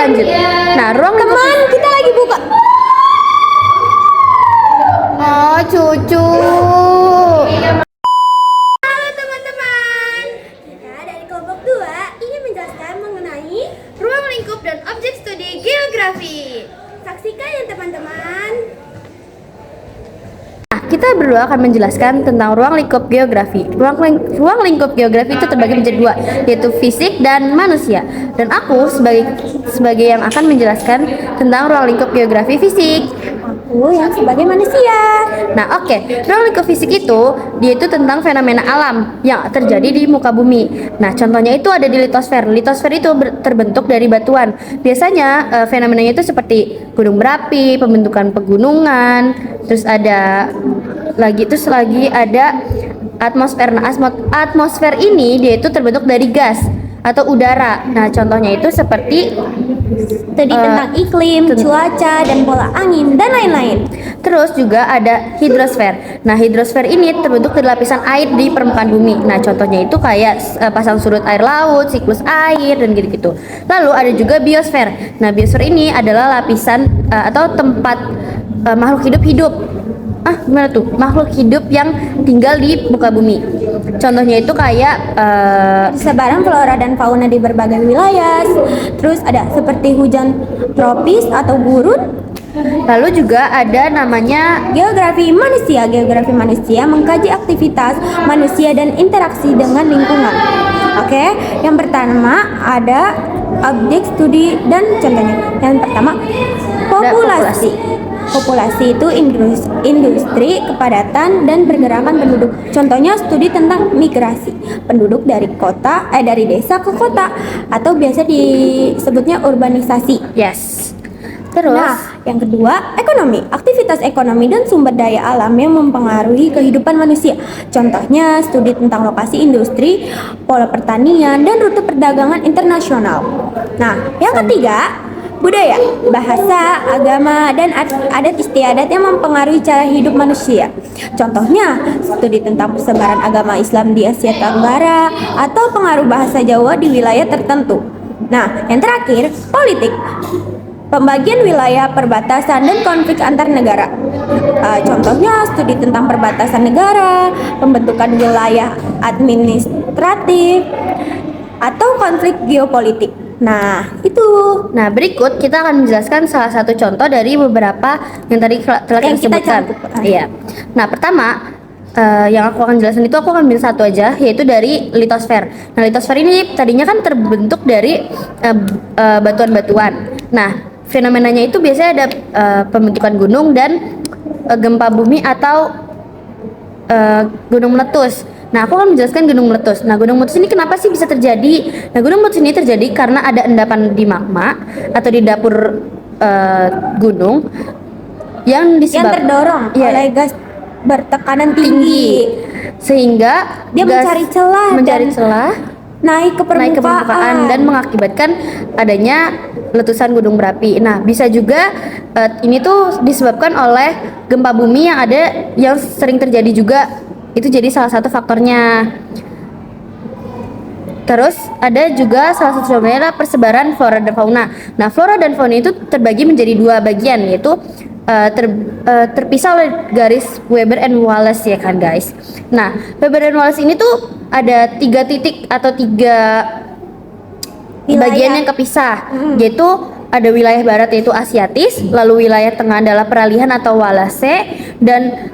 lanjut. Nah, ruang lingkup Teman, kita lagi buka. Oh, cucu. Halo teman-teman, kita dari kelompok 2 ingin menjelaskan mengenai ruang lingkup dan objek studi geografi. Saksikan ya teman-teman. kita berdua akan menjelaskan tentang ruang lingkup geografi. Ruang lingkup geografi itu terbagi menjadi dua, yaitu fisik dan manusia. Dan aku sebagai yang akan menjelaskan tentang ruang lingkup geografi fisik. Aku yang sebagai manusia. Nah, oke. Ruang lingkup fisik itu dia itu tentang fenomena alam yang terjadi di muka bumi. Nah, contohnya itu ada di litosfer. Litosfer itu terbentuk dari batuan. Biasanya fenomenanya itu seperti gunung berapi, pembentukan pegunungan, terus lagi ada atmosfer. Nah, atmosfer ini dia itu terbentuk dari gas atau udara. Nah, contohnya itu seperti Tadi tentang iklim, cuaca, dan pola angin, dan lain-lain. Terus juga ada hidrosfer. Nah, hidrosfer ini terbentuk dari lapisan air di permukaan bumi. Nah, contohnya itu kayak pasang surut air laut, siklus air, dan gitu-gitu. Lalu ada juga biosfer. Nah, biosfer ini adalah lapisan atau tempat makhluk hidup. Gimana tuh? Makhluk hidup yang tinggal di muka bumi. Contohnya itu kayak Persebaran flora dan fauna di berbagai wilayah. Terus ada seperti hujan tropis atau gurun. lalu juga ada namanya Geografi manusia. Geografi manusia mengkaji aktivitas manusia dan interaksi dengan lingkungan. Oke, yang pertama ada objek studi dan contohnya. Yang pertama populasi. Populasi itu industri, kepadatan, dan pergerakan penduduk. Contohnya studi tentang migrasi penduduk dari desa ke kota, atau biasa disebutnya urbanisasi. yes. Terus Nah, yang kedua, ekonomi. Aktivitas ekonomi dan sumber daya alam yang mempengaruhi kehidupan manusia. Contohnya studi tentang lokasi industri, pola pertanian, dan rute perdagangan internasional. Nah, yang ketiga, budaya, bahasa, agama, dan adat istiadat yang mempengaruhi cara hidup manusia. Contohnya, studi tentang persebaran agama Islam di Asia Tenggara atau pengaruh bahasa Jawa di wilayah tertentu. Nah, yang terakhir, politik. Pembagian wilayah, perbatasan, dan konflik antar negara. Contohnya studi tentang perbatasan negara, pembentukan wilayah administratif, atau konflik geopolitik. Nah, itu. Nah, berikut kita akan menjelaskan salah satu contoh dari beberapa yang tadi telah kita sebutkan. Iya. Nah, pertama yang aku akan jelaskan itu aku akan ambil satu aja, yaitu dari litosfer. Nah, litosfer ini tadinya kan terbentuk dari batuan-batuan. Nah, fenomenanya itu biasanya ada pembentukan gunung dan gempa bumi atau gunung meletus. Nah, aku akan menjelaskan gunung meletus. Nah, gunung meletus ini kenapa sih bisa terjadi? Nah, gunung meletus ini terjadi karena ada endapan di magma atau di dapur gunung yang terdorong oleh gas bertekanan tinggi. Sehingga dia mencari celah naik ke permukaan dan mengakibatkan adanya letusan gunung berapi. Nah, bisa juga ini tuh disebabkan oleh gempa bumi yang sering terjadi juga. Itu jadi salah satu faktornya. Terus ada juga salah satu contohnya adalah persebaran flora dan fauna. Nah, flora dan fauna itu terbagi menjadi dua bagian, yaitu terpisah oleh garis Weber and Wallace, ya kan guys. Nah, Weber and Wallace ini tuh ada 3 titik atau 3 bagian yang kepisah, yaitu ada wilayah barat yaitu Asiatis, lalu wilayah tengah adalah peralihan atau Wallace, dan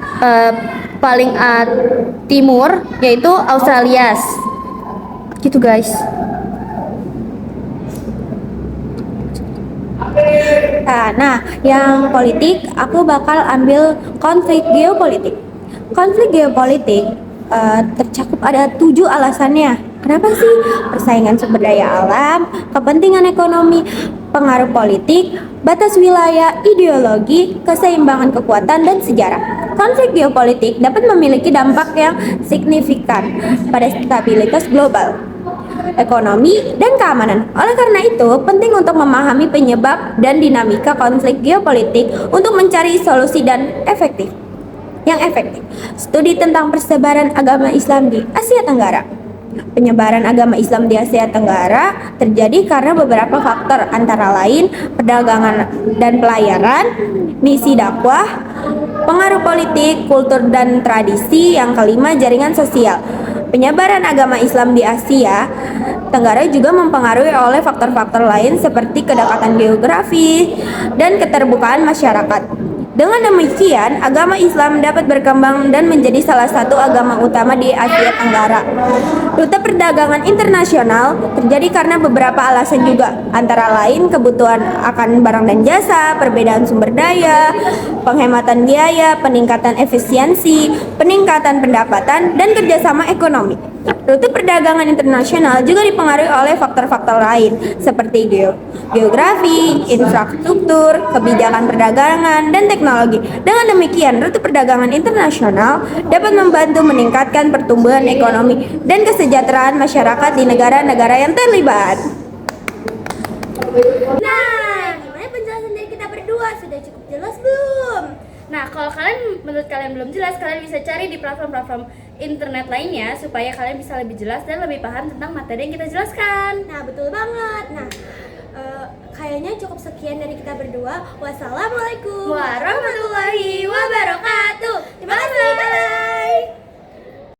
paling timur yaitu Australias. Gitu guys. Nah, yang politik aku bakal ambil konflik geopolitik. Konflik geopolitik tercakup ada 7 alasannya. Kenapa sih? Persaingan sumber daya alam, kepentingan ekonomi, pengaruh politik, batas wilayah, ideologi, keseimbangan kekuatan, dan sejarah. Konflik geopolitik dapat memiliki dampak yang signifikan pada stabilitas global, ekonomi, dan keamanan. Oleh karena itu, penting untuk memahami penyebab dan dinamika konflik geopolitik untuk mencari solusi yang efektif. Studi tentang persebaran agama Islam di Asia Tenggara. Penyebaran agama Islam di Asia Tenggara terjadi karena beberapa faktor, antara lain perdagangan dan pelayaran, misi dakwah, pengaruh politik, kultur dan tradisi. Yang kelima, jaringan sosial. Penyebaran agama Islam di Asia Tenggara juga mempengaruhi oleh faktor-faktor lain seperti kedekatan geografi dan keterbukaan masyarakat. Dengan demikian, agama Islam dapat berkembang dan menjadi salah satu agama utama di Asia Tenggara. Rute perdagangan internasional terjadi karena beberapa alasan juga, antara lain kebutuhan akan barang dan jasa, perbedaan sumber daya, penghematan biaya, peningkatan efisiensi, peningkatan pendapatan, dan kerjasama ekonomi. Rute perdagangan internasional juga dipengaruhi oleh faktor-faktor lain seperti geografi, infrastruktur, kebijakan perdagangan, dan teknologi. Dengan demikian, rute perdagangan internasional dapat membantu meningkatkan pertumbuhan ekonomi dan kesejahteraan masyarakat di negara-negara yang terlibat. Nah, gimana penjelasan dari kita berdua? Sudah cukup jelas belum? Nah, kalau menurut kalian belum jelas, kalian bisa cari di platform-platform internet lainnya supaya kalian bisa lebih jelas dan lebih paham tentang materi yang kita jelaskan. Nah, betul banget. Nah, kayaknya cukup sekian dari kita berdua. Wassalamualaikum Warahmatullahi wabarakatuh. Terima kasih. Bye.